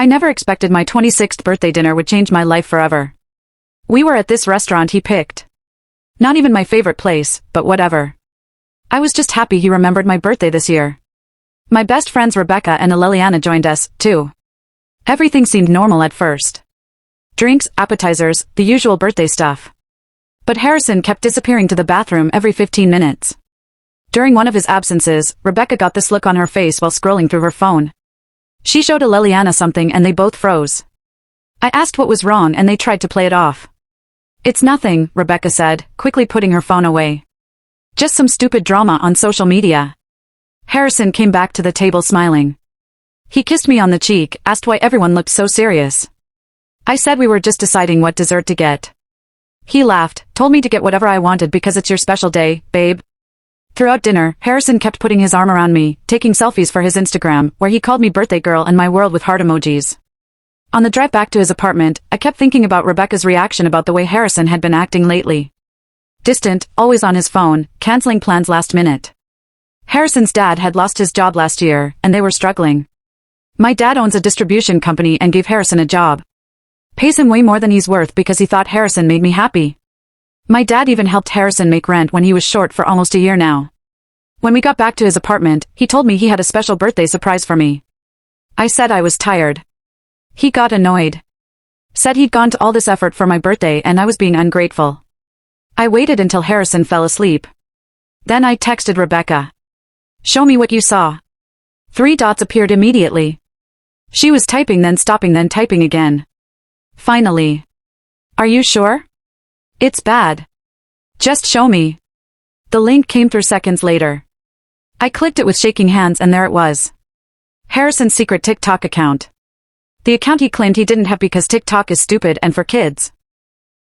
I never expected my 26th birthday dinner would change my life forever. We were at this restaurant he picked. Not even my favorite place, but whatever. I was just happy he remembered my birthday this year. My best friends Rebecca and Liliana joined us, too. Everything seemed normal at first. Drinks, appetizers, the usual birthday stuff. But Harrison kept disappearing to the bathroom every 15 minutes. During one of his absences, Rebecca got this look on her face while scrolling through her phone. She showed Liliana something and they both froze. I asked what was wrong and they tried to play it off. It's nothing, Rebecca said, quickly putting her phone away. Just some stupid drama on social media. Harrison came back to the table smiling. He kissed me on the cheek, asked why everyone looked so serious. I said we were just deciding what dessert to get. He laughed, told me to get whatever I wanted because it's your special day, babe. Throughout dinner, Harrison kept putting his arm around me, taking selfies for his Instagram, where he called me birthday girl and my world with heart emojis. On the drive back to his apartment, I kept thinking about Rebecca's reaction about the way Harrison had been acting lately. Distant, always on his phone, canceling plans last minute. Harrison's dad had lost his job last year, and they were struggling. My dad owns a distribution company and gave Harrison a job. Pays him way more than he's worth because he thought Harrison made me happy. My dad even helped Harrison make rent when he was short for almost a year now. When we got back to his apartment, he told me he had a special birthday surprise for me. I said I was tired. He got annoyed. Said he'd gone to all this effort for my birthday and I was being ungrateful. I waited until Harrison fell asleep. Then I texted Rebecca. Show me what you saw. 3 dots appeared immediately. She was typing then stopping then typing again. Finally. Are you sure? It's bad. Just show me. The link came through seconds later. I clicked it with shaking hands and there it was. Harrison's secret TikTok account. The account he claimed he didn't have because TikTok is stupid and for kids.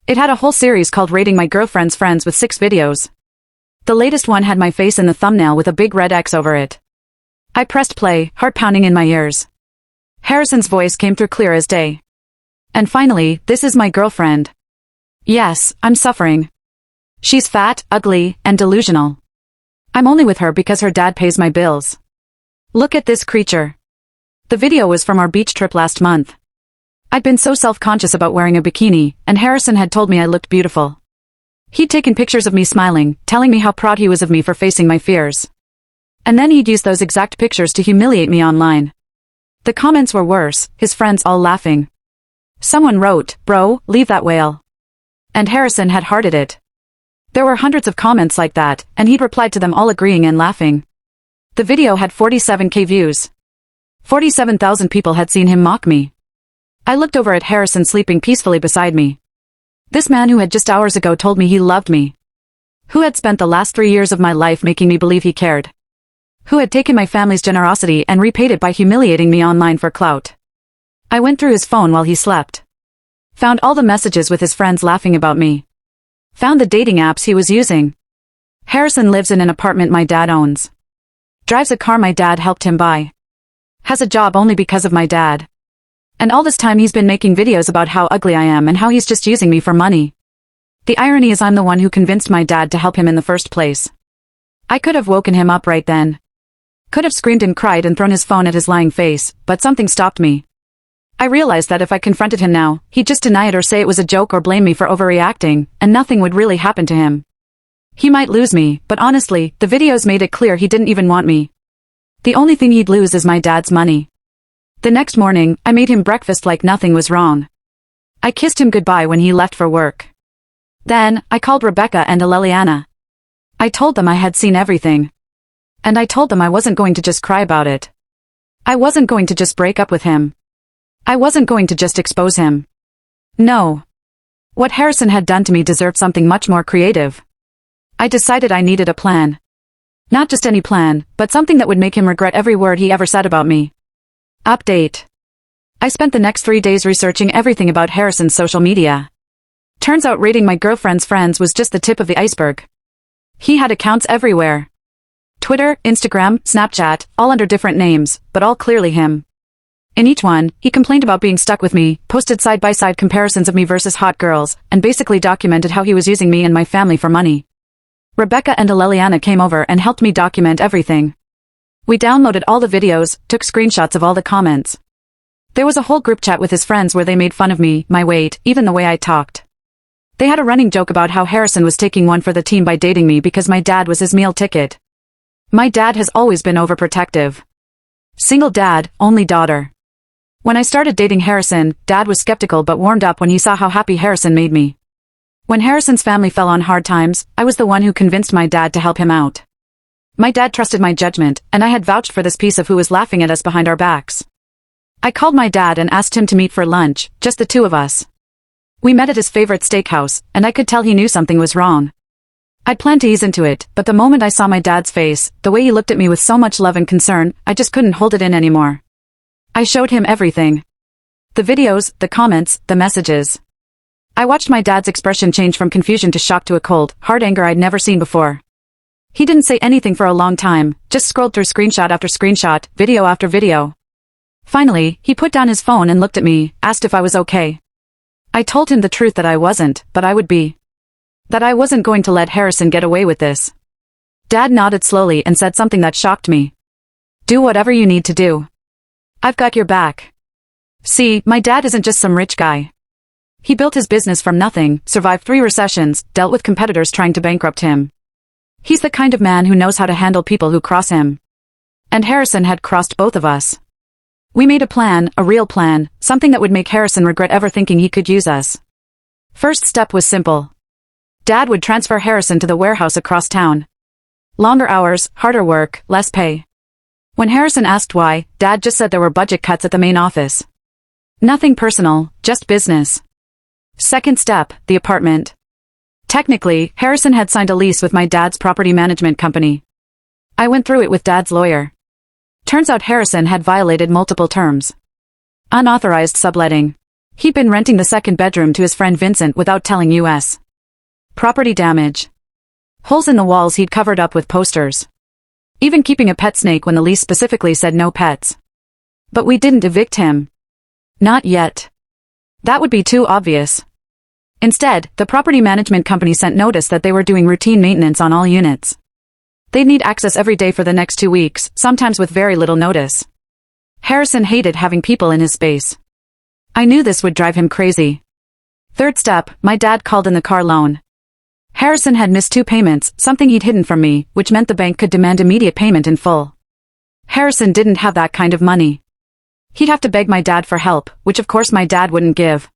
It had a whole series called Rating My Girlfriend's Friends with 6 videos. The latest one had my face in the thumbnail with a big red X over it. I pressed play, heart pounding in my ears. Harrison's voice came through clear as day. And finally, this is my girlfriend. Yes, I'm suffering. She's fat, ugly, and delusional. I'm only with her because her dad pays my bills. Look at this creature. The video was from our beach trip last month. I'd been so self-conscious about wearing a bikini, and Harrison had told me I looked beautiful. He'd taken pictures of me smiling, telling me how proud he was of me for facing my fears. And then he'd used those exact pictures to humiliate me online. The comments were worse, his friends all laughing. Someone wrote, "Bro, leave that whale." And Harrison had hearted it. There were hundreds of comments like that, and he'd replied to them all agreeing and laughing. The video had 47,000 views. 47,000 people had seen him mock me. I looked over at Harrison sleeping peacefully beside me. This man who had just hours ago told me he loved me. Who had spent the last 3 years of my life making me believe he cared. Who had taken my family's generosity and repaid it by humiliating me online for clout. I went through his phone while he slept. Found all the messages with his friends laughing about me. Found the dating apps he was using. Harrison lives in an apartment my dad owns. Drives a car my dad helped him buy. Has a job only because of my dad. And all this time he's been making videos about how ugly I am and how he's just using me for money. The irony is I'm the one who convinced my dad to help him in the first place. I could have woken him up right then. Could have screamed and cried and thrown his phone at his lying face, but something stopped me. I realized that if I confronted him now, he'd just deny it or say it was a joke or blame me for overreacting, and nothing would really happen to him. He might lose me, but honestly, the videos made it clear he didn't even want me. The only thing he'd lose is my dad's money. The next morning, I made him breakfast like nothing was wrong. I kissed him goodbye when he left for work. Then, I called Rebecca and Liliana. I told them I had seen everything. And I told them I wasn't going to just cry about it. I wasn't going to just break up with him. I wasn't going to just expose him. No. What Harrison had done to me deserved something much more creative. I decided I needed a plan. Not just any plan, but something that would make him regret every word he ever said about me. Update. I spent the next 3 days researching everything about Harrison's social media. Turns out Rating My Girlfriend's Friends was just the tip of the iceberg. He had accounts everywhere. Twitter, Instagram, Snapchat, all under different names, but all clearly him. In each one, he complained about being stuck with me, posted side-by-side comparisons of me versus hot girls, and basically documented how he was using me and my family for money. Rebecca and Liliana came over and helped me document everything. We downloaded all the videos, took screenshots of all the comments. There was a whole group chat with his friends where they made fun of me, my weight, even the way I talked. They had a running joke about how Harrison was taking one for the team by dating me because my dad was his meal ticket. My dad has always been overprotective. Single dad, only daughter. When I started dating Harrison, Dad was skeptical but warmed up when he saw how happy Harrison made me. When Harrison's family fell on hard times, I was the one who convinced my dad to help him out. My dad trusted my judgment, and I had vouched for this piece of who was laughing at us behind our backs. I called my dad and asked him to meet for lunch, just the two of us. We met at his favorite steakhouse, and I could tell he knew something was wrong. I'd planned to ease into it, but the moment I saw my dad's face, the way he looked at me with so much love and concern, I just couldn't hold it in anymore. I showed him everything. The videos, the comments, the messages. I watched my dad's expression change from confusion to shock to a cold, hard anger I'd never seen before. He didn't say anything for a long time, just scrolled through screenshot after screenshot, video after video. Finally, he put down his phone and looked at me, asked if I was okay. I told him the truth that I wasn't, but I would be. That I wasn't going to let Harrison get away with this. Dad nodded slowly and said something that shocked me. Do whatever you need to do. I've got your back. See, my dad isn't just some rich guy. He built his business from nothing, survived 3 recessions, dealt with competitors trying to bankrupt him. He's the kind of man who knows how to handle people who cross him. And Harrison had crossed both of us. We made a plan, a real plan, something that would make Harrison regret ever thinking he could use us. First step was simple. Dad would transfer Harrison to the warehouse across town. Longer hours, harder work, less pay. When Harrison asked why, Dad just said there were budget cuts at the main office. Nothing personal, just business. Second step, the apartment. Technically, Harrison had signed a lease with my dad's property management company. I went through it with Dad's lawyer. Turns out Harrison had violated multiple terms. Unauthorized subletting. He'd been renting the second bedroom to his friend Vincent without telling us. Property damage. Holes in the walls he'd covered up with posters. Even keeping a pet snake when the lease specifically said no pets. But we didn't evict him. Not yet. That would be too obvious. Instead, the property management company sent notice that they were doing routine maintenance on all units. They'd need access every day for the next 2 weeks, sometimes with very little notice. Harrison hated having people in his space. I knew this would drive him crazy. Third step, my dad called in the car loan. Harrison had missed 2 payments, something he'd hidden from me, which meant the bank could demand immediate payment in full. Harrison didn't have that kind of money. He'd have to beg my dad for help, which of course my dad wouldn't give.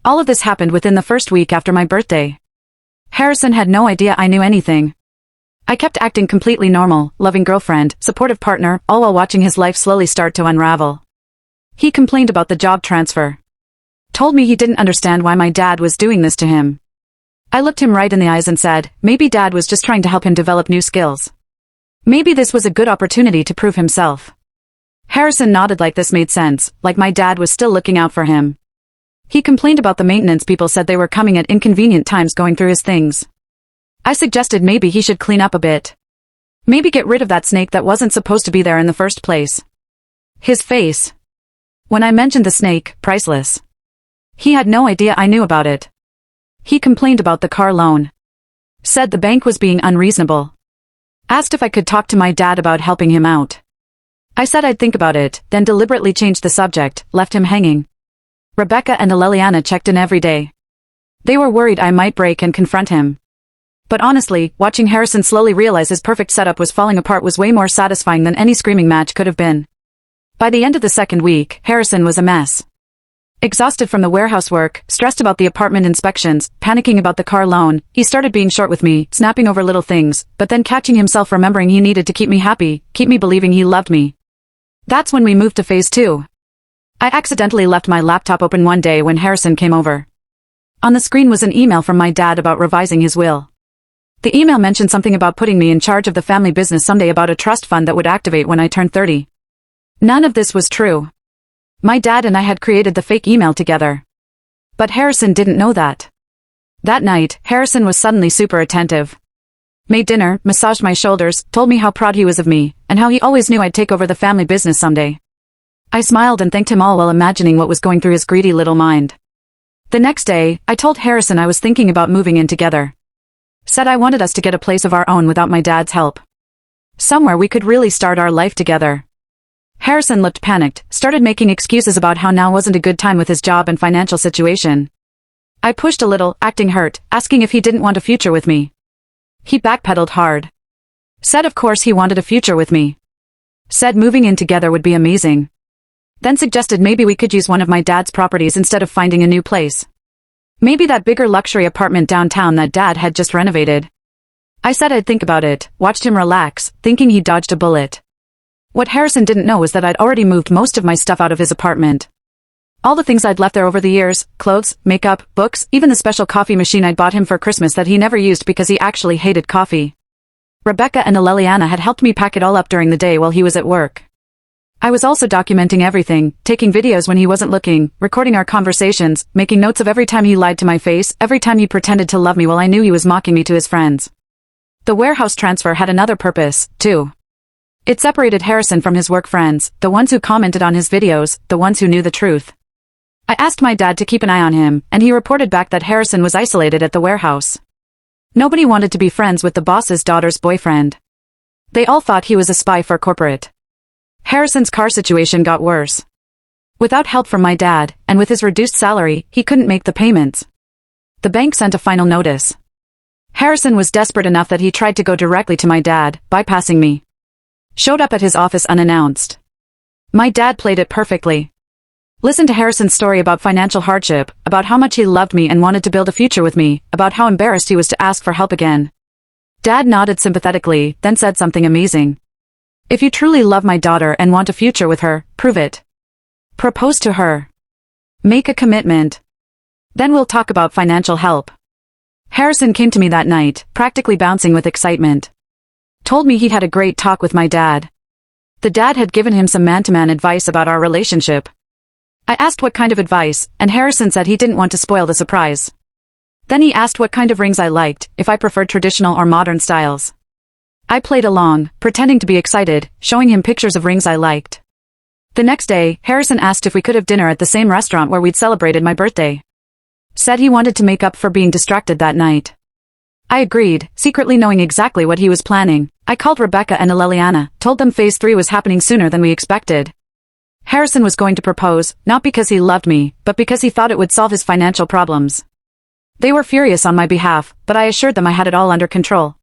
All of this happened within the first week after my birthday. Harrison had no idea I knew anything. I kept acting completely normal, loving girlfriend, supportive partner, all while watching his life slowly start to unravel. He complained about the job transfer. Told me he didn't understand why my dad was doing this to him. I looked him right in the eyes and said, maybe Dad was just trying to help him develop new skills. Maybe this was a good opportunity to prove himself. Harrison nodded like this made sense, like my dad was still looking out for him. He complained about the maintenance people said they were coming at inconvenient times going through his things. I suggested maybe he should clean up a bit. Maybe get rid of that snake that wasn't supposed to be there in the first place. His face. When I mentioned the snake, priceless. He had no idea I knew about it. He complained about the car loan. Said the bank was being unreasonable. Asked if I could talk to my dad about helping him out. I said I'd think about it, then deliberately changed the subject, left him hanging. Rebecca and Aleliana checked in every day. They were worried I might break and confront him. But honestly, watching Harrison slowly realize his perfect setup was falling apart was way more satisfying than any screaming match could have been. By the end of the second week, Harrison was a mess. Exhausted from the warehouse work, stressed about the apartment inspections, panicking about the car loan, he started being short with me, snapping over little things, but then catching himself remembering he needed to keep me happy, keep me believing he loved me. That's when we moved to phase 2. I accidentally left my laptop open one day when Harrison came over. On the screen was an email from my dad about revising his will. The email mentioned something about putting me in charge of the family business someday, about a trust fund that would activate when I turned 30. None of this was true. My dad and I had created the fake email together. But Harrison didn't know that. That night, Harrison was suddenly super attentive. Made dinner, massaged my shoulders, told me how proud he was of me, and how he always knew I'd take over the family business someday. I smiled and thanked him all while imagining what was going through his greedy little mind. The next day, I told Harrison I was thinking about moving in together. Said I wanted us to get a place of our own without my dad's help. Somewhere we could really start our life together. Harrison looked panicked, started making excuses about how now wasn't a good time with his job and financial situation. I pushed a little, acting hurt, asking if he didn't want a future with me. He backpedaled hard. Said of course he wanted a future with me. Said moving in together would be amazing. Then suggested maybe we could use one of my dad's properties instead of finding a new place. Maybe that bigger luxury apartment downtown that dad had just renovated. I said I'd think about it, watched him relax, thinking he dodged a bullet. What Harrison didn't know was that I'd already moved most of my stuff out of his apartment. All the things I'd left there over the years, clothes, makeup, books, even the special coffee machine I'd bought him for Christmas that he never used because he actually hated coffee. Rebecca and Aleliana had helped me pack it all up during the day while he was at work. I was also documenting everything, taking videos when he wasn't looking, recording our conversations, making notes of every time he lied to my face, every time he pretended to love me while I knew he was mocking me to his friends. The warehouse transfer had another purpose, too. It separated Harrison from his work friends, the ones who commented on his videos, the ones who knew the truth. I asked my dad to keep an eye on him, and he reported back that Harrison was isolated at the warehouse. Nobody wanted to be friends with the boss's daughter's boyfriend. They all thought he was a spy for corporate. Harrison's car situation got worse. Without help from my dad, and with his reduced salary, he couldn't make the payments. The bank sent a final notice. Harrison was desperate enough that he tried to go directly to my dad, bypassing me. Showed up at his office unannounced. My dad played it perfectly. Listened to Harrison's story about financial hardship, about how much he loved me and wanted to build a future with me, about how embarrassed he was to ask for help again. Dad nodded sympathetically, then said something amazing. If you truly love my daughter and want a future with her, prove it. Propose to her. Make a commitment. Then we'll talk about financial help. Harrison came to me that night, practically bouncing with excitement. Told me he'd had a great talk with my dad. The dad had given him some man-to-man advice about our relationship. I asked what kind of advice, and Harrison said he didn't want to spoil the surprise. Then he asked what kind of rings I liked, if I preferred traditional or modern styles. I played along, pretending to be excited, showing him pictures of rings I liked. The next day, Harrison asked if we could have dinner at the same restaurant where we'd celebrated my birthday. Said he wanted to make up for being distracted that night. I agreed, secretly knowing exactly what he was planning. I called Rebecca and Aleliana, told them phase 3 was happening sooner than we expected. Harrison was going to propose, not because he loved me, but because he thought it would solve his financial problems. They were furious on my behalf, but I assured them I had it all under control.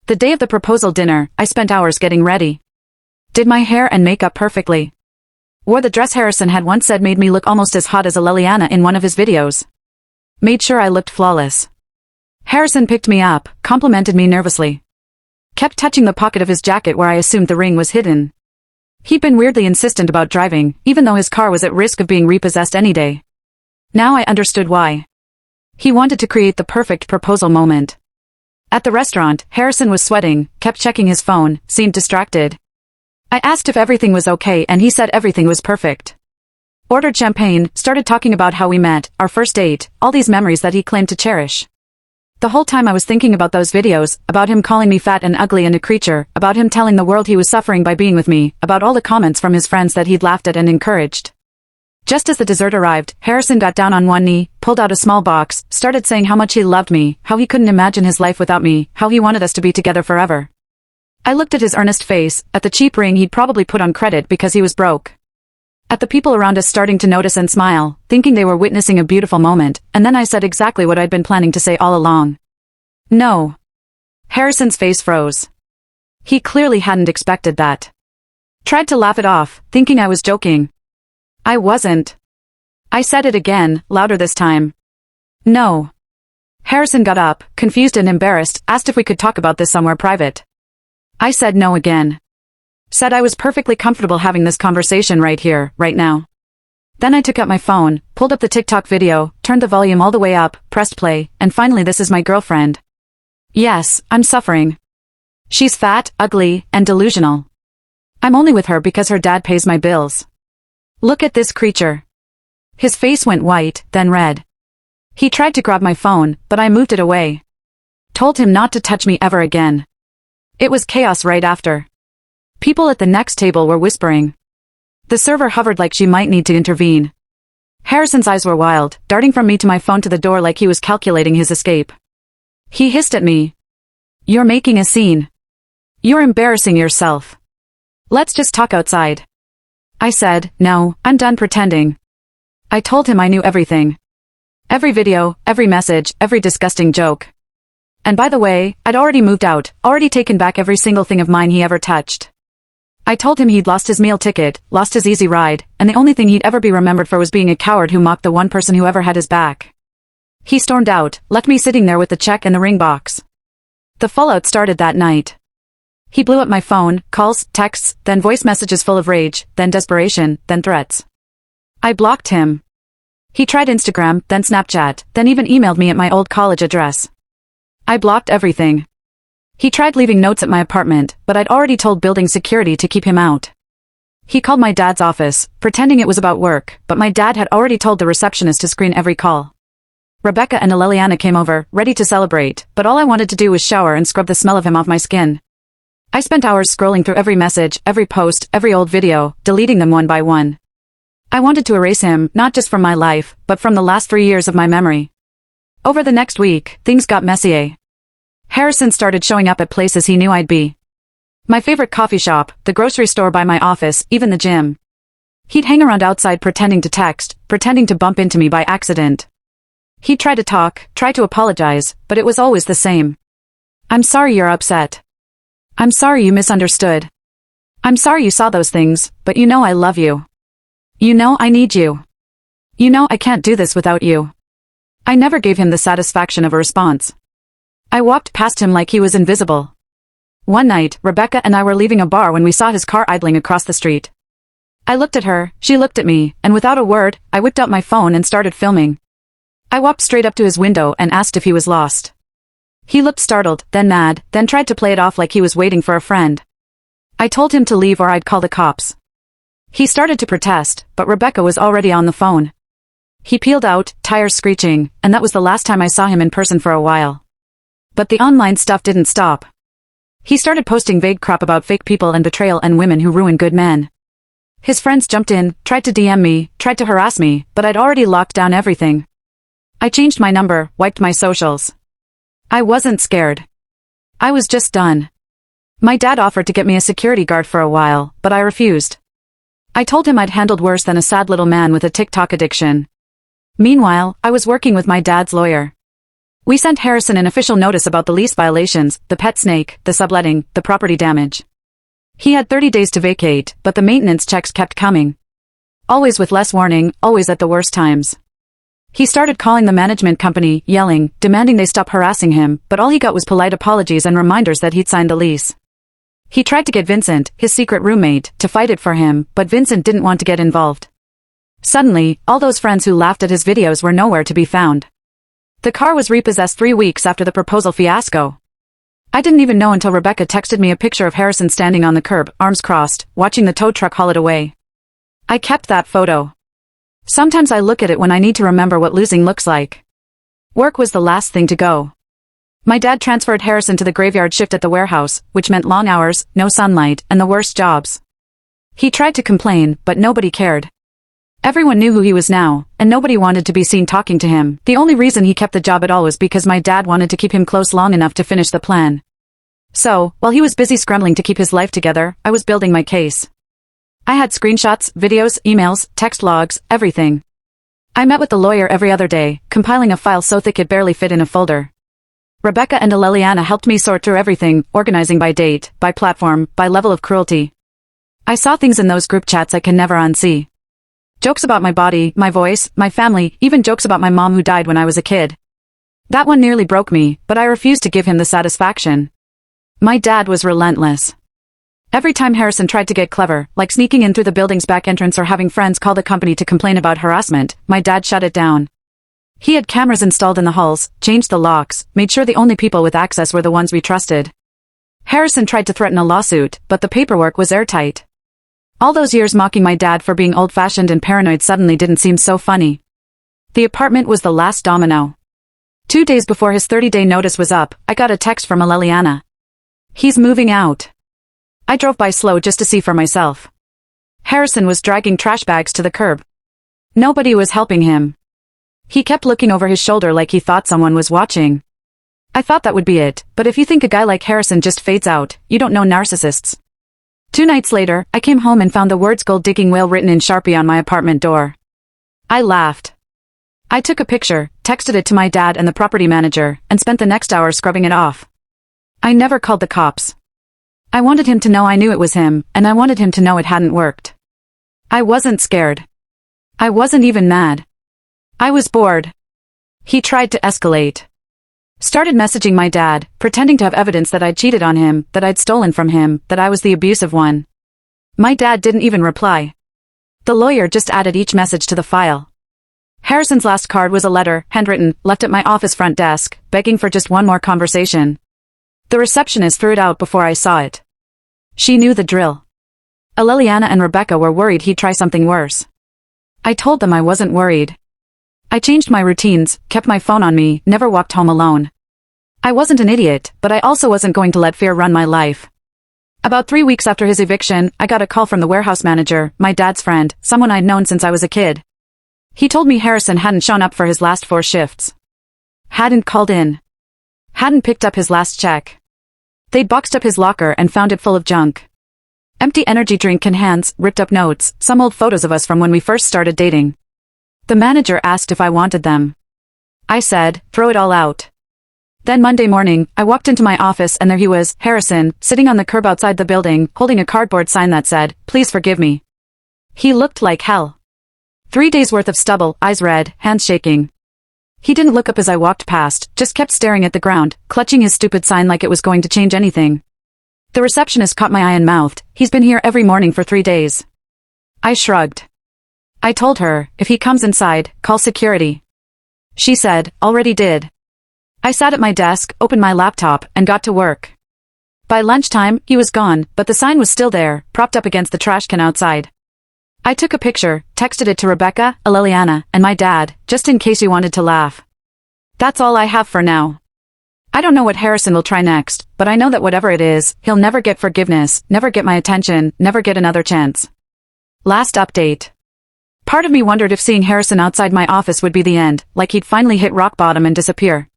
The day of the proposal dinner, I spent hours getting ready. Did my hair and makeup perfectly. Wore the dress Harrison had once said made me look almost as hot as Aleliana in one of his videos. Made sure I looked flawless. Harrison picked me up, complimented me nervously. Kept touching the pocket of his jacket where I assumed the ring was hidden. He'd been weirdly insistent about driving, even though his car was at risk of being repossessed any day. Now I understood why. He wanted to create the perfect proposal moment. At the restaurant, Harrison was sweating, kept checking his phone, seemed distracted. I asked if everything was okay and he said everything was perfect. Ordered champagne, started talking about how we met, our first date, all these memories that he claimed to cherish. The whole time I was thinking about those videos, about him calling me fat and ugly and a creature, about him telling the world he was suffering by being with me, about all the comments from his friends that he'd laughed at and encouraged. Just as the dessert arrived, Harrison got down on one knee, pulled out a small box, started saying how much he loved me, how he couldn't imagine his life without me, how he wanted us to be together forever. I looked at his earnest face, at the cheap ring he'd probably put on credit because he was broke. At the people around us starting to notice and smile, thinking they were witnessing a beautiful moment, and then I said exactly what I'd been planning to say all along. No. Harrison's face froze. He clearly hadn't expected that. Tried to laugh it off, thinking I was joking. I wasn't. I said it again, louder this time. No. Harrison got up, confused and embarrassed, asked if we could talk about this somewhere private. I said no again. Said I was perfectly comfortable having this conversation right here, right now. Then I took out my phone, pulled up the TikTok video, turned the volume all the way up, pressed play, and finally this is my girlfriend. Yes, I'm suffering. She's fat, ugly, and delusional. I'm only with her because her dad pays my bills. Look at this creature. His face went white, then red. He tried to grab my phone, but I moved it away. Told him not to touch me ever again. It was chaos right after. People at the next table were whispering. The server hovered like she might need to intervene. Harrison's eyes were wild, darting from me to my phone to the door like he was calculating his escape. He hissed at me. You're making a scene. You're embarrassing yourself. Let's just talk outside. I said, no, I'm done pretending. I told him I knew everything. Every video, every message, every disgusting joke. And by the way, I'd already moved out, already taken back every single thing of mine he ever touched. I told him he'd lost his meal ticket, lost his easy ride, and the only thing he'd ever be remembered for was being a coward who mocked the one person who ever had his back. He stormed out, left me sitting there with the check and the ring box. The fallout started that night. He blew up my phone, calls, texts, then voice messages full of rage, then desperation, then threats. I blocked him. He tried Instagram, then Snapchat, then even emailed me at my old college address. I blocked everything. He tried leaving notes at my apartment, but I'd already told building security to keep him out. He called my dad's office, pretending it was about work, but my dad had already told the receptionist to screen every call. Rebecca and Aleliana came over, ready to celebrate, but all I wanted to do was shower and scrub the smell of him off my skin. I spent hours scrolling through every message, every post, every old video, deleting them one by one. I wanted to erase him, not just from my life, but from the last 3 years of my memory. Over the next week, things got messy. Harrison started showing up at places he knew I'd be. My favorite coffee shop, the grocery store by my office, even the gym. He'd hang around outside pretending to text, pretending to bump into me by accident. He'd try to talk, try to apologize, but it was always the same. I'm sorry you're upset. I'm sorry you misunderstood. I'm sorry you saw those things, but you know I love you. You know I need you. You know I can't do this without you. I never gave him the satisfaction of a response. I walked past him like he was invisible. One night, Rebecca and I were leaving a bar when we saw his car idling across the street. I looked at her, she looked at me, and without a word, I whipped out my phone and started filming. I walked straight up to his window and asked if he was lost. He looked startled, then mad, then tried to play it off like he was waiting for a friend. I told him to leave or I'd call the cops. He started to protest, but Rebecca was already on the phone. He peeled out, tires screeching, and that was the last time I saw him in person for a while. But the online stuff didn't stop. He started posting vague crap about fake people and betrayal and women who ruin good men. His friends jumped in, tried to DM me, tried to harass me, but I'd already locked down everything. I changed my number, wiped my socials. I wasn't scared. I was just done. My dad offered to get me a security guard for a while, but I refused. I told him I'd handled worse than a sad little man with a TikTok addiction. Meanwhile, I was working with my dad's lawyer. We sent Harrison an official notice about the lease violations, the pet snake, the subletting, the property damage. He had 30 days to vacate, but the maintenance checks kept coming. Always with less warning, always at the worst times. He started calling the management company, yelling, demanding they stop harassing him, but all he got was polite apologies and reminders that he'd signed the lease. He tried to get Vincent, his secret roommate, to fight it for him, but Vincent didn't want to get involved. Suddenly, all those friends who laughed at his videos were nowhere to be found. The car was repossessed 3 weeks after the proposal fiasco. I didn't even know until Rebecca texted me a picture of Harrison standing on the curb, arms crossed, watching the tow truck haul it away. I kept that photo. Sometimes I look at it when I need to remember what losing looks like. Work was the last thing to go. My dad transferred Harrison to the graveyard shift at the warehouse, which meant long hours, no sunlight, and the worst jobs. He tried to complain, but nobody cared. Everyone knew who he was now, and nobody wanted to be seen talking to him. The only reason he kept the job at all was because my dad wanted to keep him close long enough to finish the plan. So, while he was busy scrambling to keep his life together, I was building my case. I had screenshots, videos, emails, text logs, everything. I met with the lawyer every other day, compiling a file so thick it barely fit in a folder. Rebecca and Aleliana helped me sort through everything, organizing by date, by platform, by level of cruelty. I saw things in those group chats I can never unsee. Jokes about my body, my voice, my family, even jokes about my mom who died when I was a kid. That one nearly broke me, but I refused to give him the satisfaction. My dad was relentless. Every time Harrison tried to get clever, like sneaking in through the building's back entrance or having friends call the company to complain about harassment, my dad shut it down. He had cameras installed in the halls, changed the locks, made sure the only people with access were the ones we trusted. Harrison tried to threaten a lawsuit, but the paperwork was airtight. All those years mocking my dad for being old-fashioned and paranoid suddenly didn't seem so funny. The apartment was the last domino. 2 days before his 30-day notice was up, I got a text from Aleliana. He's moving out. I drove by slow just to see for myself. Harrison was dragging trash bags to the curb. Nobody was helping him. He kept looking over his shoulder like he thought someone was watching. I thought that would be it, but if you think a guy like Harrison just fades out, you don't know narcissists. 2 nights later, I came home and found the words "gold digging whale" written in Sharpie on my apartment door. I laughed. I took a picture, texted it to my dad and the property manager, and spent the next hour scrubbing it off. I never called the cops. I wanted him to know I knew it was him, and I wanted him to know it hadn't worked. I wasn't scared. I wasn't even mad. I was bored. He tried to escalate. Started messaging my dad, pretending to have evidence that I'd cheated on him, that I'd stolen from him, that I was the abusive one. My dad didn't even reply. The lawyer just added each message to the file. Harrison's last card was a letter, handwritten, left at my office front desk, begging for just one more conversation. The receptionist threw it out before I saw it. She knew the drill. Liliana and Rebecca were worried he'd try something worse. I told them I wasn't worried. I changed my routines, kept my phone on me, never walked home alone. I wasn't an idiot, but I also wasn't going to let fear run my life. About 3 weeks after his eviction, I got a call from the warehouse manager, my dad's friend, someone I'd known since I was a kid. He told me Harrison hadn't shown up for his last 4 shifts. Hadn't called in. Hadn't picked up his last check. They'd boxed up his locker and found it full of junk. Empty energy drink cans, ripped up notes, some old photos of us from when we first started dating. The manager asked if I wanted them. I said, throw it all out. Then Monday morning, I walked into my office and there he was, Harrison, sitting on the curb outside the building, holding a cardboard sign that said, "Please forgive me." He looked like hell. 3 days worth of stubble, eyes red, hands shaking. He didn't look up as I walked past, just kept staring at the ground, clutching his stupid sign like it was going to change anything. The receptionist caught my eye and mouthed, "He's been here every morning for 3 days." I shrugged. I told her, if he comes inside, call security. She said, already did. I sat at my desk, opened my laptop, and got to work. By lunchtime, he was gone, but the sign was still there, propped up against the trash can outside. I took a picture, texted it to Rebecca, Liliana, and my dad, just in case he wanted to laugh. That's all I have for now. I don't know what Harrison will try next, but I know that whatever it is, he'll never get forgiveness, never get my attention, never get another chance. Last update. Part of me wondered if seeing Harrison outside my office would be the end, like he'd finally hit rock bottom and disappear.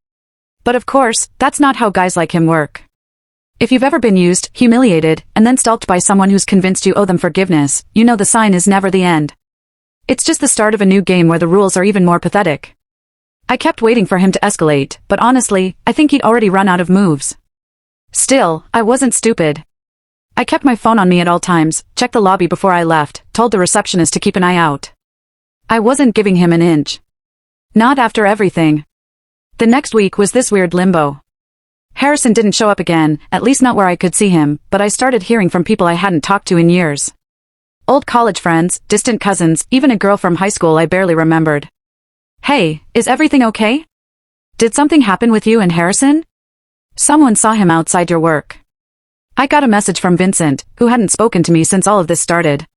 But of course, that's not how guys like him work. If you've ever been used, humiliated, and then stalked by someone who's convinced you owe them forgiveness, you know the sign is never the end. It's just the start of a new game where the rules are even more pathetic. I kept waiting for him to escalate, but honestly, I think he'd already run out of moves. Still, I wasn't stupid. I kept my phone on me at all times, checked the lobby before I left, told the receptionist to keep an eye out. I wasn't giving him an inch. Not after everything. The next week was this weird limbo. Harrison didn't show up again, at least not where I could see him, but I started hearing from people I hadn't talked to in years. Old college friends, distant cousins, even a girl from high school I barely remembered. Hey, is everything okay? Did something happen with you and Harrison? Someone saw him outside your work. I got a message from Vincent, who hadn't spoken to me since all of this started.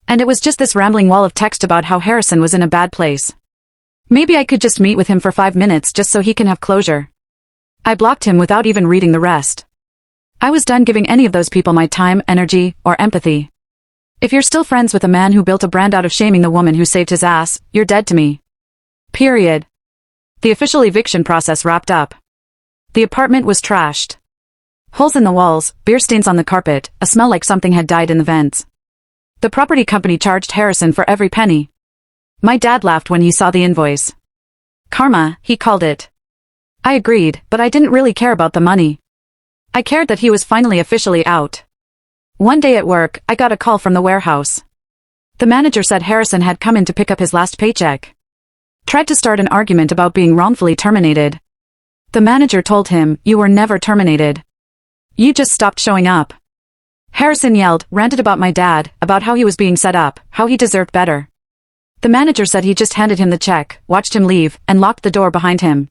And it was just this rambling wall of text about how Harrison was in a bad place. Maybe I could just meet with him for 5 minutes just so he can have closure. I blocked him without even reading the rest. I was done giving any of those people my time, energy, or empathy. If you're still friends with a man who built a brand out of shaming the woman who saved his ass, you're dead to me. Period. The official eviction process wrapped up. The apartment was trashed. Holes in the walls, beer stains on the carpet, a smell like something had died in the vents. The property company charged Harrison for every penny. My dad laughed when he saw the invoice. Karma, he called it. I agreed, but I didn't really care about the money. I cared that he was finally officially out. One day at work, I got a call from the warehouse. The manager said Harrison had come in to pick up his last paycheck. Tried to start an argument about being wrongfully terminated. The manager told him, "You were never terminated. You just stopped showing up." Harrison yelled, ranted about my dad, about how he was being set up, how he deserved better. The manager said he just handed him the check, watched him leave, and locked the door behind him.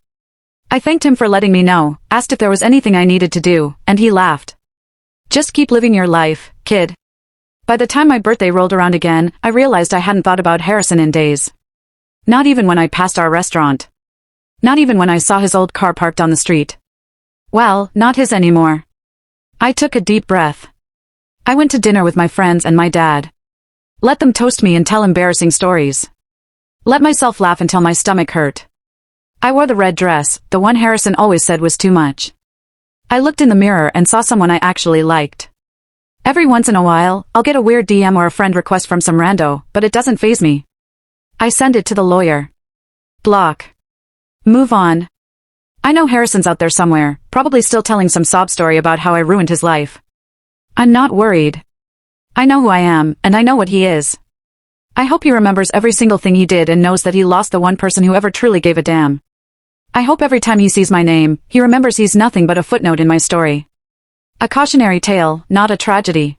I thanked him for letting me know, asked if there was anything I needed to do, and he laughed. Just keep living your life, kid. By the time my birthday rolled around again, I realized I hadn't thought about Harrison in days. Not even when I passed our restaurant. Not even when I saw his old car parked on the street. Well, not his anymore. I took a deep breath. I went to dinner with my friends and my dad. Let them toast me and tell embarrassing stories. Let myself laugh until my stomach hurt. I wore the red dress, the one Harrison always said was too much. I looked in the mirror and saw someone I actually liked. Every once in a while, I'll get a weird DM or a friend request from some rando, but it doesn't faze me. I send it to the lawyer. Block. Move on. I know Harrison's out there somewhere, probably still telling some sob story about how I ruined his life. I'm not worried. I know who I am, and I know what he is. I hope he remembers every single thing he did and knows that he lost the one person who ever truly gave a damn. I hope every time he sees my name, he remembers he's nothing but a footnote in my story. A cautionary tale, not a tragedy.